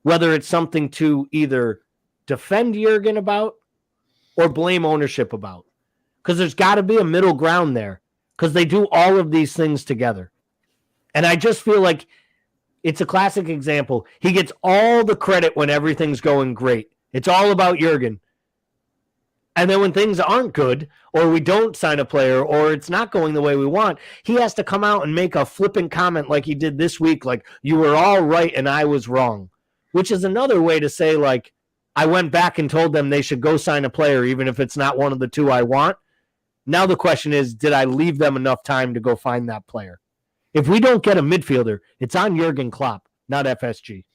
whether it's something to either defend Jurgen about or blame ownership about. Because there's got to be a middle ground there, because they do all of these things together. And I just feel like it's a classic example. He gets all the credit when everything's going great. It's all about Jurgen. And then when things aren't good, or we don't sign a player, or it's not going the way we want, he has to come out and make a flippant comment like he did this week, like, you were all right and I was wrong. Which is another way to say, like, I went back and told them they should go sign a player even if it's not one of the 2 I want. Now the question is, did I leave them enough time to go find that player? If we don't get a midfielder, it's on Jurgen Klopp, not FSG.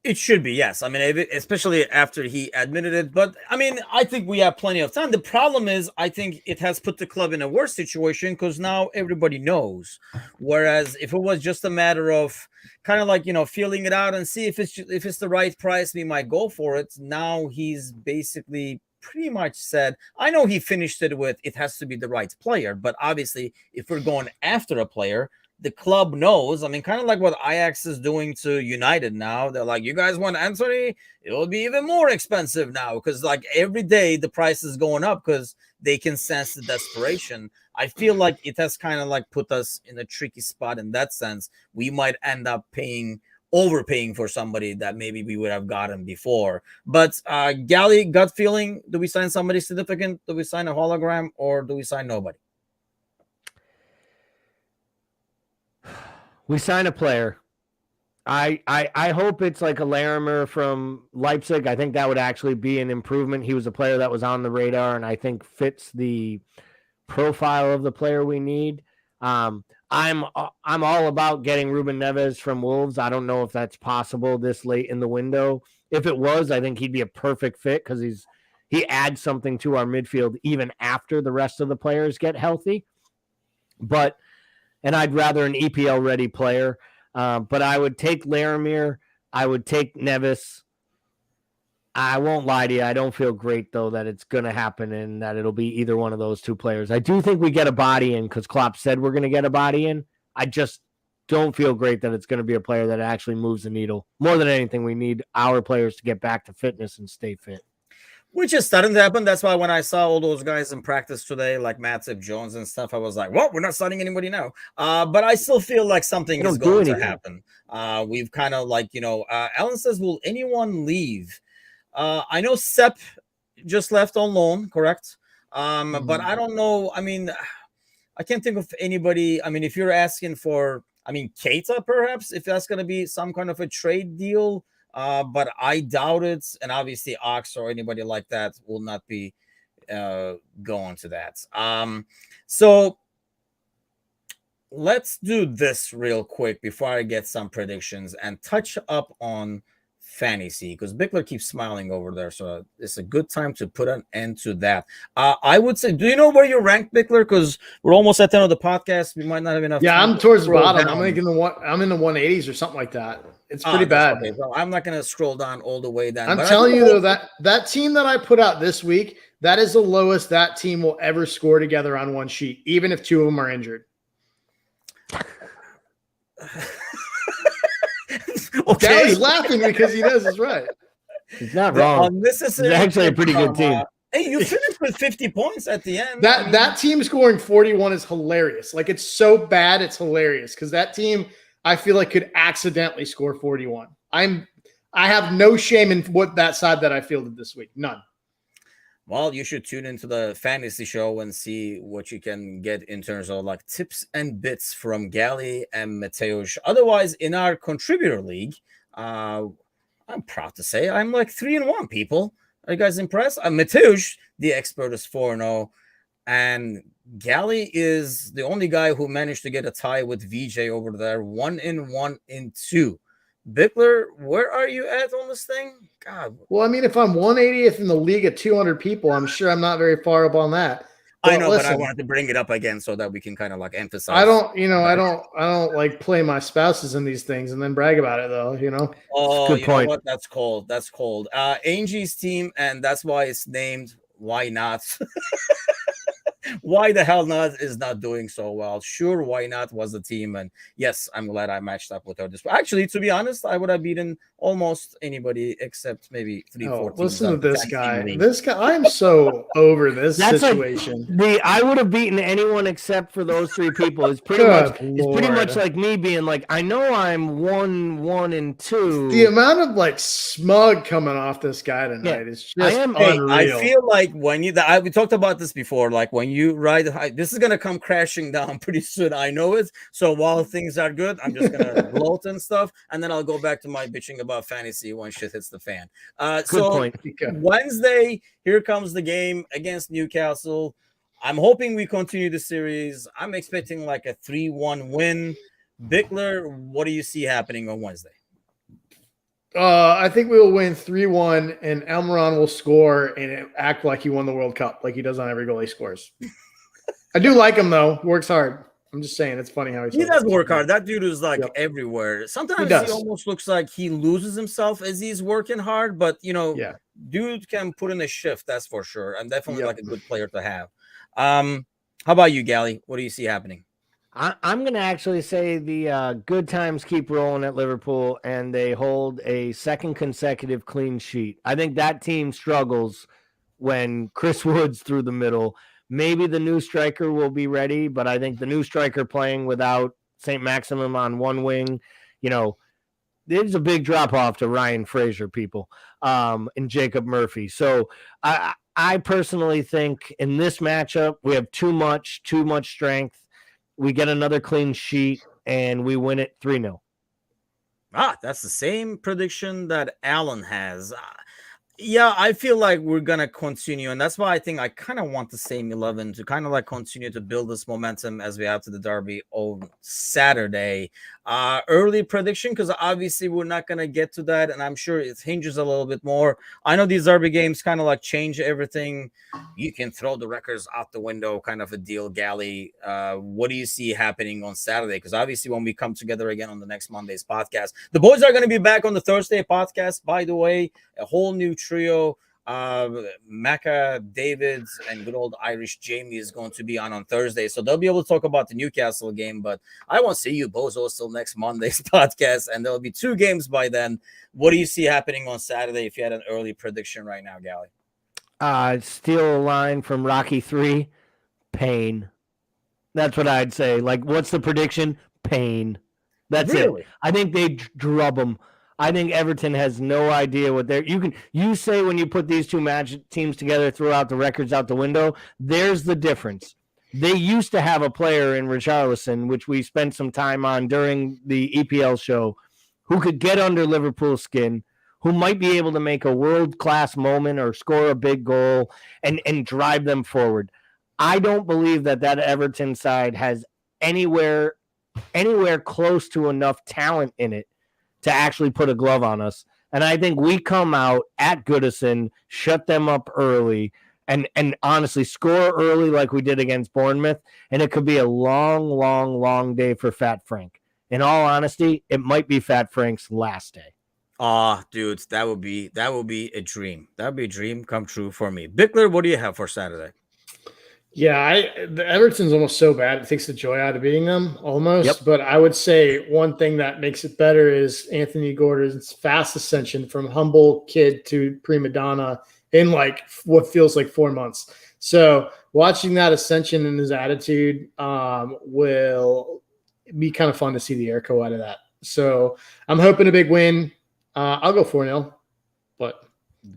It should be, yes. I mean, especially after he admitted it. But, I mean, I think we have plenty of time. The problem is, I think it has put the club in a worse situation because now everybody knows. Whereas if it was just a matter of kind of like, feeling it out and see if it's the right price, we might go for it. Now he's basically pretty much said, I know he finished it with, it has to be the right player. But obviously, if we're going after a player, the club knows. I mean, kind of like what Ajax is doing to United now. They're like, you guys want Anthony? It will be even more expensive now because like every day the price is going up because they can sense the desperation. I feel like it has kind of like put us in a tricky spot in that sense. We might end up overpaying for somebody that maybe we would have gotten before. But Gally, gut feeling, do we sign somebody significant? Do we sign a hologram or do we sign nobody? We sign a player. I hope it's like a Larimer from Leipzig. I think that would actually be an improvement. He was a player that was on the radar and I think fits the profile of the player we need. I'm all about getting Ruben Neves from Wolves. I don't know if that's possible this late in the window. If it was, I think he'd be a perfect fit because he adds something to our midfield even after the rest of the players get healthy. And I'd rather an EPL ready player. But I would take Larimer. I would take Neves. I won't lie to you. I don't feel great, though, that it's going to happen and that it'll be either one of those two players. I do think we get a body in because Klopp said we're going to get a body in. I just don't feel great that it's going to be a player that actually moves the needle. More than anything, we need our players to get back to fitness and stay fit. Which is starting to happen. That's why when I saw all those guys in practice today, like Matip, Jones and stuff, I was like, well, we're not signing anybody now. But I still feel like something is going to happen. We've kind of like, Alan says, will anyone leave? I know Sepp just left on loan, correct? But I don't know. I mean, I can't think of anybody. I mean, if you're asking for, Keita, perhaps, if that's going to be some kind of a trade deal. But I doubt it. And obviously Ox or anybody like that will not be going to that. So let's do this real quick before I get some predictions and touch up on fantasy because Bickler keeps smiling over there. So it's a good time to put an end to that. I would say, do you know where you're ranked, Bickler? Because we're almost at the end of the podcast. We might not have enough. Yeah, I'm towards the bottom. I'm in the 180s or something like that. It's pretty bad. Okay. So I'm not going to scroll down all the way down. I'm telling you, though, that team that I put out this week, that is the lowest that team will ever score together on one sheet, even if two of them are injured. Okay. He's laughing because he knows it's right. He's not wrong. This is actually a pretty good team. Hey, you finished with 50 points at the end. That team scoring 41 is hilarious. Like, it's so bad, it's hilarious because that team – I feel like could accidentally score 41. I have no shame in what that side that I fielded this week. None. Well, you should tune into the fantasy show and see what you can get in terms of like tips and bits from Gally and Mateusz. Otherwise, in our contributor league, I'm proud to say I'm like 3-1, people. Are you guys impressed? Mateusz, the expert, is 4-0. And Gally is the only guy who managed to get a tie with VJ over there, 1-1-2. Bickler, where are you at on this thing? God. Well, I mean, if I'm 180th in the league of 200 people, I'm sure I'm not very far up on that. But I know, listen, but I wanted to bring it up again so that we can kind of like emphasize. I don't like play my spouses in these things and then brag about it though. Oh, good point. Know what? That's cold. Angie's team, and that's why it's named Why Not. Why the hell not is not doing so well. Sure, Why Not was the team, and yes, I'm glad I matched up with her. Actually, to be honest, I would have beaten almost anybody except maybe 3-4 teams. Listen to this guy. This guy, I'm so over this situation. I would have beaten anyone except for those three people. It's pretty much like me being like, I know I'm 1-1-2. The amount of like smug coming off this guy tonight is just unreal. I feel like when we talked about this before, like when you ride this is gonna come crashing down pretty soon. I know it. So while things are good, I'm just gonna gloat and stuff, and then I'll go back to my bitching about fantasy when shit hits the fan. So point. Wednesday, here comes the game against Newcastle. I'm hoping we continue the series. I'm expecting like a 3-1 win. Bickler, what do you see happening on Wednesday? I think we will win 3-1, and Elmiron will score and act like he won the World Cup, like he does on every goal he scores. I do like him, though. Works hard. I'm just saying, it's funny how he does work hard. That dude is like everywhere. Sometimes he almost looks like he loses himself as he's working hard, but dude can put in a shift, that's for sure. And definitely like a good player to have. How about you, Gally? What do you see happening? I'm going to actually say the good times keep rolling at Liverpool, and they hold a second consecutive clean sheet. I think that team struggles when Chris Woods through the middle. Maybe the new striker will be ready, but I think the new striker playing without St. Maximum on one wing, there's a big drop off to Ryan Fraser, people, and Jacob Murphy. So I personally think in this matchup we have too much strength. We get another clean sheet and we win it 3-0. That's the same prediction that Alan has. Yeah, I feel like we're gonna continue, and that's why I think I kind of want the same 11 to kind of like continue to build this momentum as we have to the derby on Saturday. Early prediction, because obviously we're not gonna get to that, and I'm sure it hinges a little bit more. I know these derby games kind of like change everything. You can throw the records out the window, kind of a deal, Gally. What do you see happening on Saturday? Because obviously when we come together again on the next Monday's podcast, the boys are going to be back on the Thursday podcast, by the way, a whole new trio. Macca, Davids, and good old Irish Jamie is going to be on Thursday, so they'll be able to talk about the Newcastle game. But I won't see you bozos till next Monday's podcast, and there'll be 2 games by then. What do you see happening on Saturday if you had an early prediction right now, Gally? Steal a line from Rocky 3, pain. That's what I'd say. Like, what's the prediction? Pain. That's Really? it. I think they drub them. I think Everton has no idea what they're. You say when you put these two teams together, throw out the records out the window. There's the difference. They used to have a player in Richarlison, which we spent some time on during the EPL show, who could get under Liverpool's skin, who might be able to make a world-class moment or score a big goal and drive them forward. I don't believe that Everton side has anywhere close to enough talent in it to actually put a glove on us. And I think we come out at Goodison, shut them up early, and honestly score early like we did against Bournemouth, and it could be a long, long, long day for Fat Frank. In all honesty, it might be Fat Frank's last day. Dudes, that would be a dream. That would be a dream come true for me. Bickler, what do you have for Saturday? Yeah, the Everton's almost so bad it takes the joy out of beating them, almost. Yep. But I would say one thing that makes it better is Anthony Gordon's fast ascension from humble kid to prima donna in like what feels like 4 months. So watching that ascension and his attitude will be kind of fun to see the air go out of that. So I'm hoping a big win. I'll go 4-0, but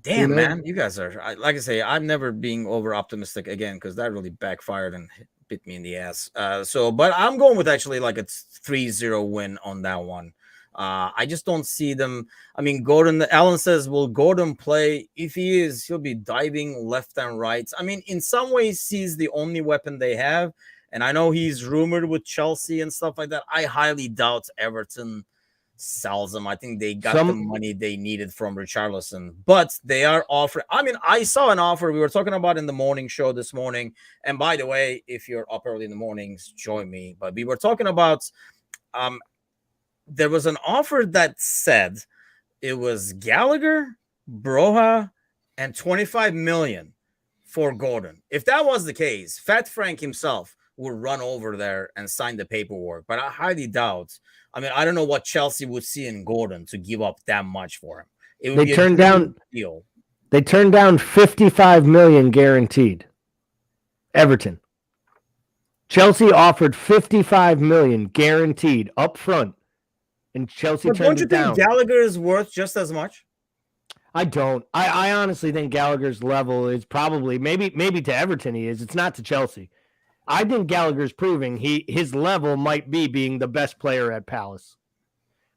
damn, man, you guys are, like I say, I'm never being over optimistic again, because that really backfired and bit me in the ass. But I'm going with actually like a 3-0 win on that one. I just don't see them. I mean, Gordon, Alan says, will Gordon play? If he is, he'll be diving left and right. I mean, in some ways, he's the only weapon they have. And I know he's rumored with Chelsea and stuff like that. I highly doubt Everton sells them. I think they got the money they needed from Richarlison, but they are offering. I mean, I saw an offer we were talking about in the morning show this morning. And by the way, if you're up early in the mornings, join me. But we were talking about, there was an offer that said it was Gallagher, Broha, and 25 million for Gordon. If that was the case, Fat Frank himself would run over there and sign the paperwork. But I highly doubt. I mean, I don't know what Chelsea would see in Gordon to give up that much for him. It would be a deal. They turned down 55 million guaranteed. Everton. Chelsea offered 55 million guaranteed up front, and Chelsea turned it down. Don't you think Gallagher is worth just as much? I don't. I honestly think Gallagher's level is probably maybe to Everton he is. It's not to Chelsea. I think Gallagher's proving his level might be being the best player at Palace.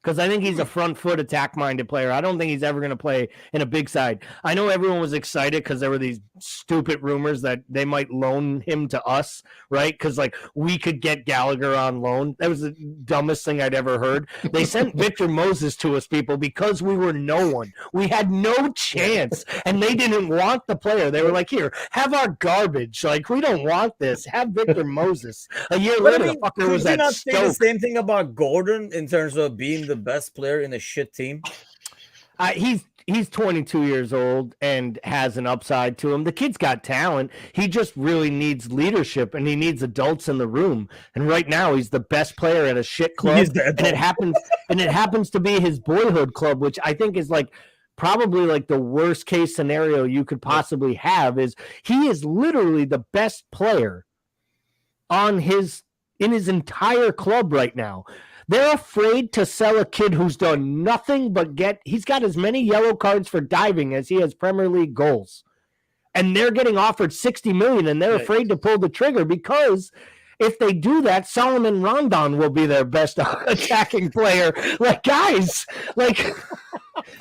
Because I think he's a front foot attack-minded player. I don't think he's ever going to play in a big side. I know everyone was excited because there were these stupid rumors that they might loan him to us, right? Because, like, we could get Gallagher on loan. That was the dumbest thing I'd ever heard. They sent Victor Moses to us, people, because we were no one. We had no chance, and they didn't want the player. They were like, here, have our garbage. Like, we don't want this. Have Victor Moses. A year later, the fucker was at Stoke. Say the same thing about Gordon in terms of being the best player in a shit team? he's 22 years old and has an upside to him. The kid's got talent. He just really needs leadership, and he needs adults in the room. And right now, he's the best player at a shit club, and it happens to be his boyhood club, which I think is like probably like the worst case scenario you could possibly have. Is he is literally the best player in his entire club right now. They're afraid to sell a kid who's done nothing but he's got as many yellow cards for diving as he has Premier League goals. And they're getting offered $60 million, and they're afraid to pull the trigger because if they do that, Solomon Rondon will be their best attacking player. Like, guys, like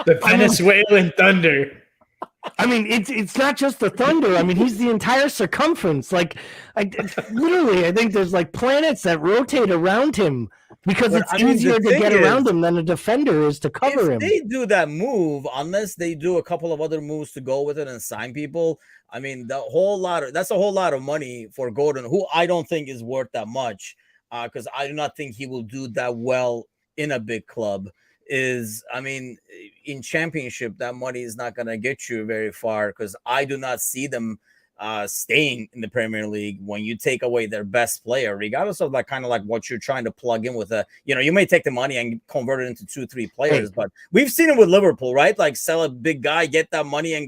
the Venezuelan Thunder. I mean, it's not just the Thunder. I mean, he's the entire circumference. Like, literally, I think there's like planets that rotate around him because it's easier to get around him than a defender is to cover him. If they do that move, unless they do a couple of other moves to go with it and sign people, I mean, that's a whole lot of money for Gordon, who I don't think is worth that much, because I do not think he will do that well in a big club. In championship, that money is not going to get you very far, because I do not see them staying in the Premier League when you take away their best player, regardless of like kind of like what you're trying to plug in with you may take the money and convert it into 2-3 players, but we've seen it with Liverpool, right? Like sell a big guy, get that money and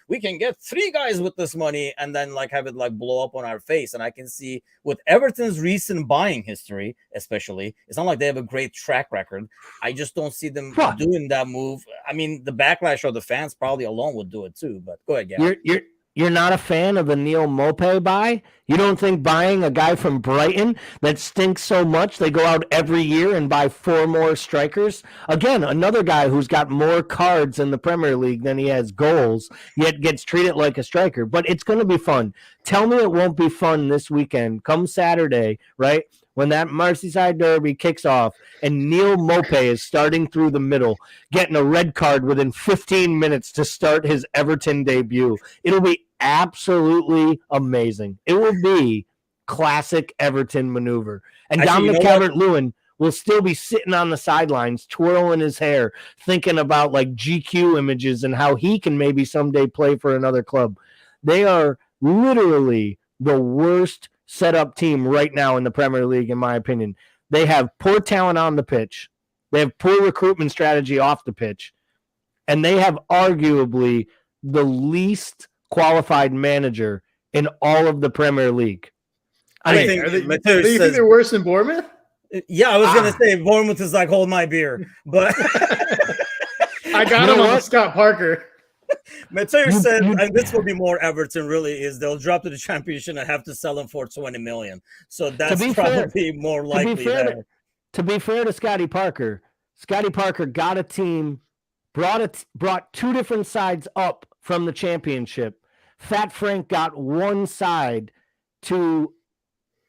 we can get 3 guys with this money and then like have it like blow up on our face. And I can see with Everton's recent buying history, especially, it's not like they have a great track record. I just don't see them doing that move. I mean, the backlash of the fans probably alone would do it too, but go ahead, Gary. You're not a fan of the Neil Maupay buy? You don't think buying a guy from Brighton that stinks so much they go out every year and buy 4 more strikers? Again, another guy who's got more cards in the Premier League than he has goals, yet gets treated like a striker. But it's going to be fun. Tell me it won't be fun this weekend. Come Saturday, right? When that Merseyside derby kicks off and Neil Maupay is starting through the middle, getting a red card within 15 minutes to start his Everton debut. It'll be absolutely amazing. It will be classic Everton maneuver. And Dominic Calvert-Lewin will still be sitting on the sidelines, twirling his hair, thinking about like GQ images and how he can maybe someday play for another club. They are literally the worst set up team right now in the Premier League, in my opinion. They have poor talent on the pitch. They have poor recruitment strategy off the pitch. And they have arguably the least qualified manager in all of the Premier League. Do you think they're worse than Bournemouth? Yeah, I was going to say Bournemouth is like, hold my beer. But I got him on Scott Parker. Mateo said, and this will be more Everton, really, is they'll drop to the championship and have to sell him for 20 million. So that's probably more likely there. To be fair to Scotty Parker got a team, brought 2 different sides up from the championship. Fat Frank got one side to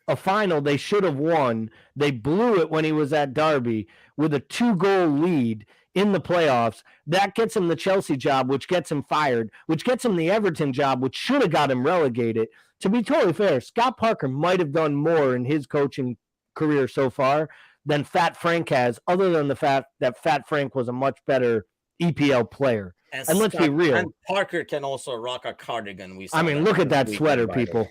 a final they should have won. They blew it when he was at Derby with a 2-goal lead in the playoffs. That gets him the Chelsea job, which gets him fired, which gets him the Everton job, which should have got him relegated. To be totally fair, Scott Parker might have done more in his coaching career so far than Fat Frank has, other than the fact that Fat Frank was a much better EPL player. And let's be real. And Parker can also rock a cardigan. Look at that sweater, people.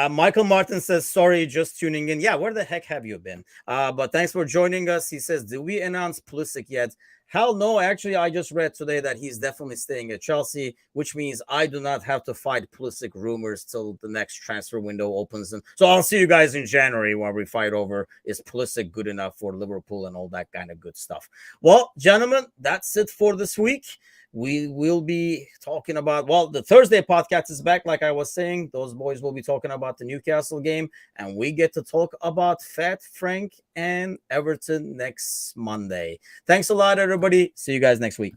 Michael Martin says, sorry, just tuning in. Yeah, where the heck have you been? But thanks for joining us. He says, did we announce Pulisic yet? Hell no. Actually, I just read today that he's definitely staying at Chelsea, which means I do not have to fight Pulisic rumors till the next transfer window opens. And so I'll see you guys in January when we fight over, is Pulisic good enough for Liverpool and all that kind of good stuff. Well, gentlemen, that's it for this week. We will be talking about, the Thursday podcast is back. Like I was saying, those boys will be talking about the Newcastle game, and we get to talk about Fat Frank and Everton next Monday. Thanks a lot, everybody. See you guys next week.